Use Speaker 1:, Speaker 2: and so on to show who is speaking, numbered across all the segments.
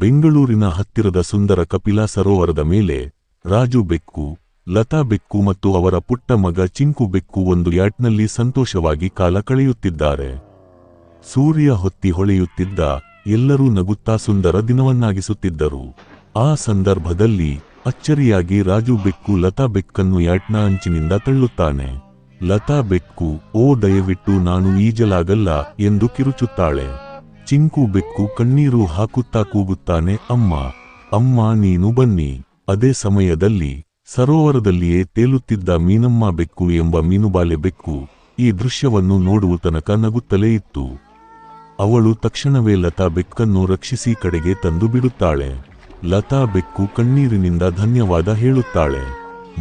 Speaker 1: ಬೆಂಗಳೂರಿನ ಹತ್ತಿರದ ಸುಂದರ ಕಪಿಲಾ ಸರೋವರದ ಮೇಲೆ ರಾಜು ಬೆಕ್ಕು, ಲತಾ ಬೆಕ್ಕು ಮತ್ತು ಅವರ ಪುಟ್ಟ ಮಗ ಚಿಂಕು ಬೆಕ್ಕು ಒಂದು ಯಾಟ್ನಲ್ಲಿ ಸಂತೋಷವಾಗಿ ಕಾಲ ಕಳೆಯುತ್ತಿದ್ದಾರೆ. ಸೂರ್ಯ ಹೊತ್ತಿ ಹೊಳೆಯುತ್ತಿದ್ದ, ಎಲ್ಲರೂ ನಗುತ್ತಾ ಸುಂದರ ದಿನವನ್ನಾಗಿಸುತ್ತಿದ್ದರು. ಆ ಸಂದರ್ಭದಲ್ಲಿ ಅಚ್ಚರಿಯಾಗಿ ರಾಜು ಬೆಕ್ಕು ಲತಾ ಬೆಕ್ಕನ್ನು ಯಾಟ್ನ ಅಂಚಿನಿಂದ ತಳ್ಳುತ್ತಾನೆ. ಲತಾ ಬೆಕ್ಕು, ಓ ದಯವಿಟ್ಟು ನಾನು ಈಜಲಾಗಲ್ಲ ಎಂದು ಕಿರುಚುತ್ತಾಳೆ. ಚಿಂಕು ಬೆಕ್ಕು ಕಣ್ಣೀರು ಹಾಕುತ್ತಾ ಕೂಗುತ್ತಾನೆ, ಅಮ್ಮ, ಅಮ್ಮ ನೀನು ಬನ್ನಿ. ಅದೇ ಸಮಯದಲ್ಲಿ ಸರೋವರದಲ್ಲಿಯೇ ತೇಲುತ್ತಿದ್ದ ಮೀನಮ್ಮ ಬೆಕ್ಕು ಎಂಬ ಮೀನುಬಾಲೆ ಬೆಕ್ಕು ಈ ದೃಶ್ಯವನ್ನು ನೋಡುವ ತನಕ ನಗುತ್ತಲೇ ಇತ್ತು. ಅವಳು ತಕ್ಷಣವೇ ಲತಾ ಬೆಕ್ಕನ್ನು ರಕ್ಷಿಸಿ ಕಡೆಗೆ ತಂದು ಬಿಡುತ್ತಾಳೆ. ಲತಾ ಬೆಕ್ಕು ಕಣ್ಣೀರಿನಿಂದ ಧನ್ಯವಾದ ಹೇಳುತ್ತಾಳೆ.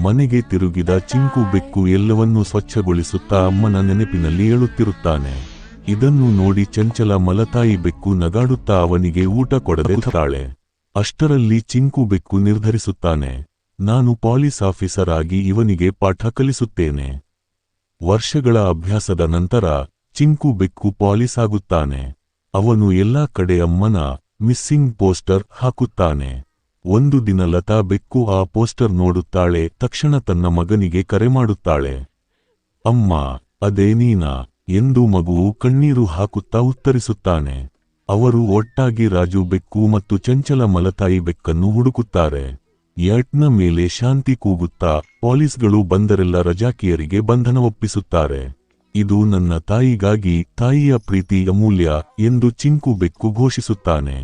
Speaker 1: ಮನೆಗೆ ತಿರುಗಿದ ಚಿಂಕು ಬೆಕ್ಕು ಎಲ್ಲವನ್ನೂ ಸ್ವಚ್ಛಗೊಳಿಸುತ್ತಾ ಅಮ್ಮನ ನೆನಪಿನಲ್ಲಿ ಏಳುತ್ತಿರುತ್ತಾನೆ. ಇದನ್ನು ನೋಡಿ ಚಂಚಲ ಮಲತಾಯಿ ಬೆಕ್ಕು ನಗಾಡುತ್ತಾ ಅವನಿಗೆ ಊಟ ಕೊಡದಿರುತ್ತಾಳೆ. ಅಷ್ಟರಲ್ಲಿ ಚಿಂಕು ಬೆಕ್ಕು ನಿರ್ಧರಿಸುತ್ತಾನೆ, ನಾನು ಪಾಲಿಸ್ ಆಫೀಸರ್ ಆಗಿ ಇವನಿಗೆ ಪಾಠ ಕಲಿಸುತ್ತೇನೆ. ವರ್ಷಗಳ ಅಭ್ಯಾಸದ ನಂತರ ಚಿಂಕು ಬೆಕ್ಕು ಪಾಲಿಸ್ ಆಗುತ್ತಾನೆ. ಅವನು ಎಲ್ಲಾ ಕಡೆ ಅಮ್ಮನ ಮಿಸ್ಸಿಂಗ್ ಪೋಸ್ಟರ್ ಹಾಕುತ್ತಾನೆ. ಒಂದು ದಿನ ಲತಾ ಬೆಕ್ಕು ಆ ಪೋಸ್ಟರ್ ನೋಡುತ್ತಾಳೆ. ತಕ್ಷಣ ತನ್ನ ಮಗನಿಗೆ ಕರೆ ಮಾಡುತ್ತಾಳೆ. ಅಮ್ಮ, ಅದೇ ನೀನಾ ಎಂದು ಮಗುವು ಕಣ್ಣೀರು ಹಾಕುತ್ತಾ ಉತ್ತರಿಸುತ್ತಾನೆ. ಅವರು ಒಟ್ಟಾಗಿ ರಾಜು ಬೆಕ್ಕು ಮತ್ತು ಚಂಚಲ ಮಲತಾಯಿ ಬೆಕ್ಕನ್ನು ಹುಡುಕುತ್ತಾರೆ. ಯಾಟ್ನ ಮೇಲೆ ಶಾಂತಿ ಕೂಗುತ್ತಾ ಪೊಲೀಸ್ಗಳು ಬಂದರೆಲ್ಲ ರಜಾಕಿಯರಿಗೆ ಬಂಧನ ಒಪ್ಪಿಸುತ್ತಾರೆ. ಇದು ನನ್ನ ತಾಯಿಗಾಗಿ, ತಾಯಿಯ ಪ್ರೀತಿ ಅಮೂಲ್ಯ ಎಂದು ಚಿಂಕು ಬೆಕ್ಕು ಘೋಷಿಸುತ್ತಾನೆ.